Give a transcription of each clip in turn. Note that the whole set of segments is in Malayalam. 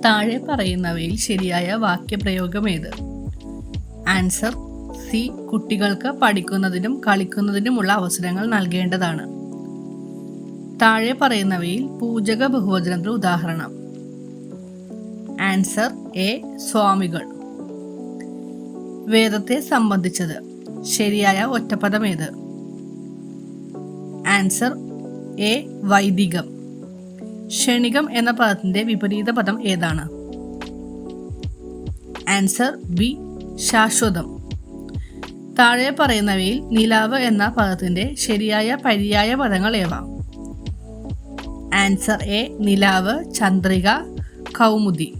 താഴെ പറയുന്നവയിൽ ശരിയായ വാക്യപ്രയോഗം ഏത്? Answer C. കുട്ടികൾക്ക് പഠിക്കുന്നതിനും കളിക്കുന്നതിനുമുള്ള അവസരങ്ങൾ നൽകേണ്ടതാണ്. താഴെ പറയുന്നവയിൽ പൂജക ബഹുവചനത്തിന് ഉദാഹരണം. Answer A. സ്വാമികൾ. വേദത്തെ സംബന്ധിച്ചത് ശരിയായ ഒറ്റപ്പദം ഏത്? Answer A. വൈദികം. ക്ഷണികം എന്ന പദത്തിന്റെ വിപരീത പദം ഏതാണ്? Answer B. ശാശ്വതം. താഴെ പറയുന്നവയിൽ നിലാവ് എന്ന പദത്തിന്റെ ശരിയായ പര്യായ പദങ്ങൾ ഏവ? Answer A. നിലാവ്, ചന്ദ്രിക, കൗമുദി.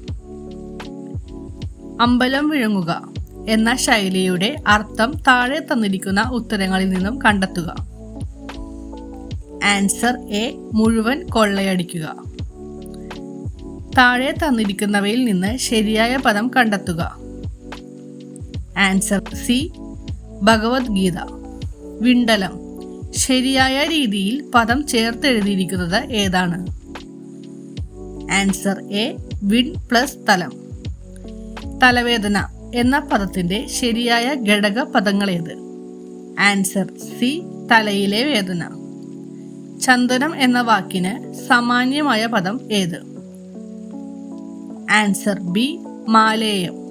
അമ്പലം വിഴുങ്ങുക എന്ന ശൈലിയുടെ അർത്ഥം താഴെ തന്നിരിക്കുന്ന ഉത്തരങ്ങളിൽ നിന്നും കണ്ടെത്തുക. Answer A. മുഴുവൻ കൊള്ളയടിക്കുക. താഴെ തന്നിരിക്കുന്നവയിൽ നിന്ന് ശരിയായ പദം കണ്ടെത്തുക. Answer C. ഭഗവത്ഗീത. വിണ്ടലം. ശരിയായ രീതിയിൽ പദം ചേർത്തെഴുതിയിരിക്കുന്നത് ഏതാണ്? Answer A. വിൺ പ്ലസ് തലം. തലവേദന എന്ന പദത്തിന്റെ ശരിയായ ഘടക പദങ്ങൾ ഏത്? Answer C. തലയിലെ വേദന. ചന്ദനം എന്ന വാക്കിന് സമാന്യമായ പദം ഏത്? Answer B. മാലേയം.